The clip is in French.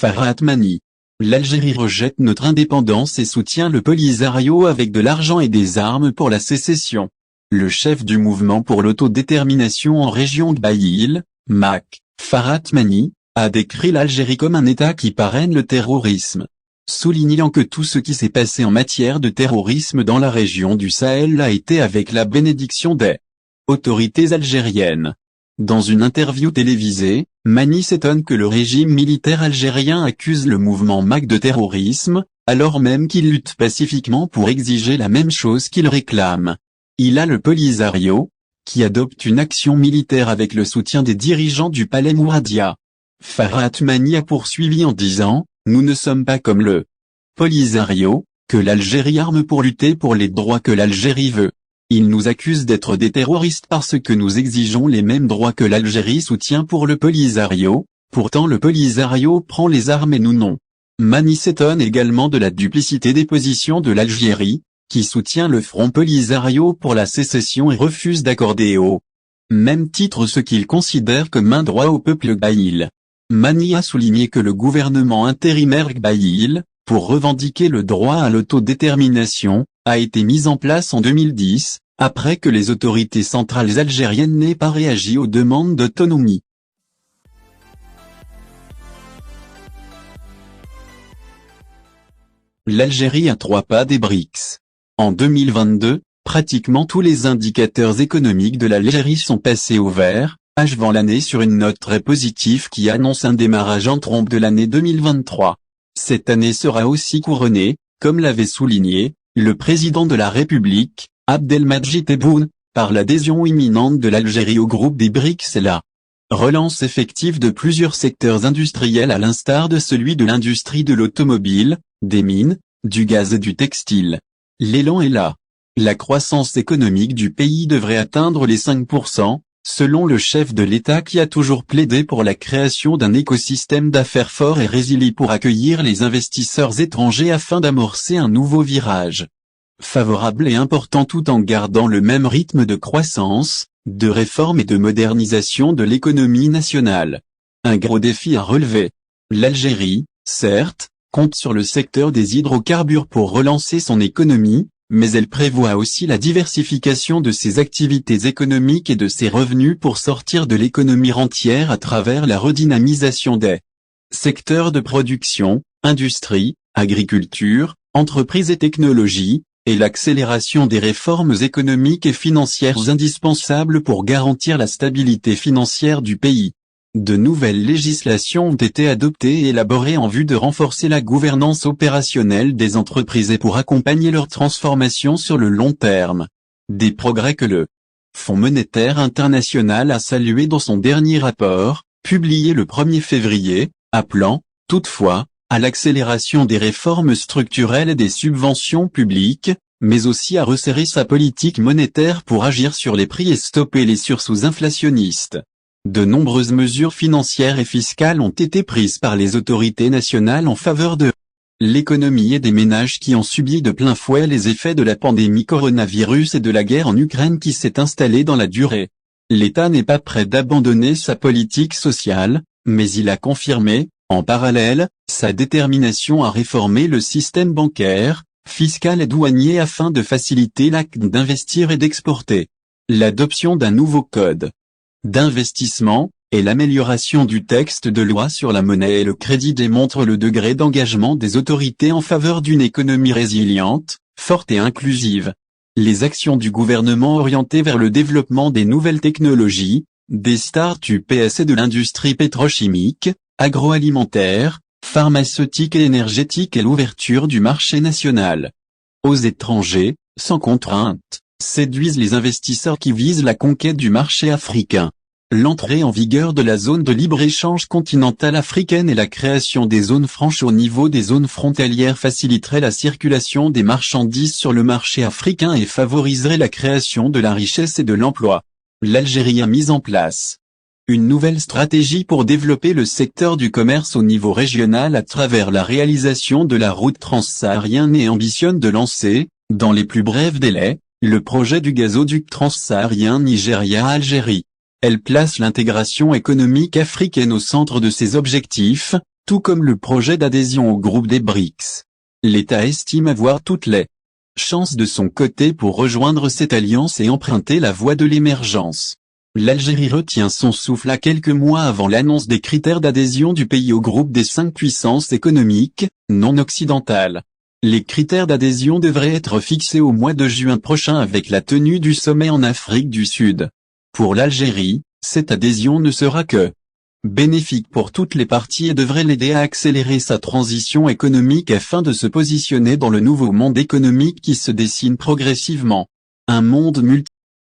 Farah Atmani. L'Algérie rejette notre indépendance et soutient le Polisario avec de l'argent et des armes pour la sécession. Le chef du mouvement pour l'autodétermination en région Gbaïl, MAC, Farah Atmani, a décrit l'Algérie comme un État qui parraine le terrorisme, soulignant que tout ce qui s'est passé en matière de terrorisme dans la région du Sahel a été avec la bénédiction des autorités algériennes. Dans une interview télévisée, Mani s'étonne que le régime militaire algérien accuse le mouvement MAC de terrorisme, alors même qu'il lutte pacifiquement pour exiger la même chose qu'il réclame. Il a le Polisario, qui adopte une action militaire avec le soutien des dirigeants du palais Mouradia. Farah Atmani a poursuivi en disant, « Nous ne sommes pas comme le Polisario, que l'Algérie arme pour lutter pour les droits que l'Algérie veut. Ils nous accusent d'être des terroristes parce que nous exigeons les mêmes droits que l'Algérie soutient pour le Polisario, pourtant le Polisario prend les armes et nous non. » Mani s'étonne également de la duplicité des positions de l'Algérie, qui soutient le Front Polisario pour la sécession et refuse d'accorder au même titre ce qu'il considère comme un droit au peuple Gbaïl. Mani a souligné que le gouvernement intérimaire Gbaïl, pour revendiquer le droit à l'autodétermination, a été mis en place en 2010, après que les autorités centrales algériennes n'aient pas réagi aux demandes d'autonomie. L'Algérie à 3 pas des BRICS. En 2022, pratiquement tous les indicateurs économiques de l'Algérie sont passés au vert, achevant l'année sur une note très positive qui annonce un démarrage en trompe de l'année 2023. Cette année sera aussi couronnée, comme l'avait souligné, le président de la République, Abdelmadjid Tebboune, par l'adhésion imminente de l'Algérie au groupe des BRICS et la relance effective de plusieurs secteurs industriels à l'instar de celui de l'industrie de l'automobile, des mines, du gaz et du textile. L'élan est là. La croissance économique du pays devrait atteindre les 5%, selon le chef de l'État qui a toujours plaidé pour la création d'un écosystème d'affaires fort et résilient pour accueillir les investisseurs étrangers afin d'amorcer un nouveau virage favorable et important tout en gardant le même rythme de croissance, de réforme et de modernisation de l'économie nationale. Un gros défi à relever. L'Algérie, certes, compte sur le secteur des hydrocarbures pour relancer son économie, mais elle prévoit aussi la diversification de ses activités économiques et de ses revenus pour sortir de l'économie rentière à travers la redynamisation des secteurs de production, industrie, agriculture, entreprises et technologies, et l'accélération des réformes économiques et financières indispensables pour garantir la stabilité financière du pays. De nouvelles législations ont été adoptées et élaborées en vue de renforcer la gouvernance opérationnelle des entreprises et pour accompagner leur transformation sur le long terme. Des progrès que le Fonds monétaire international a salué dans son dernier rapport, publié le 1er février, appelant, toutefois, à l'accélération des réformes structurelles et des subventions publiques, mais aussi à resserrer sa politique monétaire pour agir sur les prix et stopper les sursauts inflationnistes. De nombreuses mesures financières et fiscales ont été prises par les autorités nationales en faveur de l'économie et des ménages qui ont subi de plein fouet les effets de la pandémie coronavirus et de la guerre en Ukraine qui s'est installée dans la durée. L'État n'est pas prêt d'abandonner sa politique sociale, mais il a confirmé, en parallèle, sa détermination à réformer le système bancaire, fiscal et douanier afin de faciliter l'acte d'investir et d'exporter. L'adoption d'un nouveau code d'investissement, et l'amélioration du texte de loi sur la monnaie et le crédit démontrent le degré d'engagement des autorités en faveur d'une économie résiliente, forte et inclusive. Les actions du gouvernement orientées vers le développement des nouvelles technologies, des start-up et de l'industrie pétrochimique, agroalimentaire, pharmaceutique et énergétique et l'ouverture du marché national aux étrangers, sans contrainte, séduisent les investisseurs qui visent la conquête du marché africain. L'entrée en vigueur de la zone de libre-échange continentale africaine et la création des zones franches au niveau des zones frontalières faciliterait la circulation des marchandises sur le marché africain et favoriserait la création de la richesse et de l'emploi. L'Algérie a mis en place une nouvelle stratégie pour développer le secteur du commerce au niveau régional à travers la réalisation de la route transsaharienne et ambitionne de lancer, dans les plus brefs délais, le projet du gazoduc transsaharien Nigeria-Algérie. Elle place l'intégration économique africaine au centre de ses objectifs, tout comme le projet d'adhésion au groupe des BRICS. L'État estime avoir toutes les chances de son côté pour rejoindre cette alliance et emprunter la voie de l'émergence. L'Algérie retient son souffle à quelques mois avant l'annonce des critères d'adhésion du pays au groupe des 5 puissances économiques, non occidentales. Les critères d'adhésion devraient être fixés au mois de juin prochain avec la tenue du sommet en Afrique du Sud. Pour l'Algérie, cette adhésion ne sera que bénéfique pour toutes les parties et devrait l'aider à accélérer sa transition économique afin de se positionner dans le nouveau monde économique qui se dessine progressivement. Un monde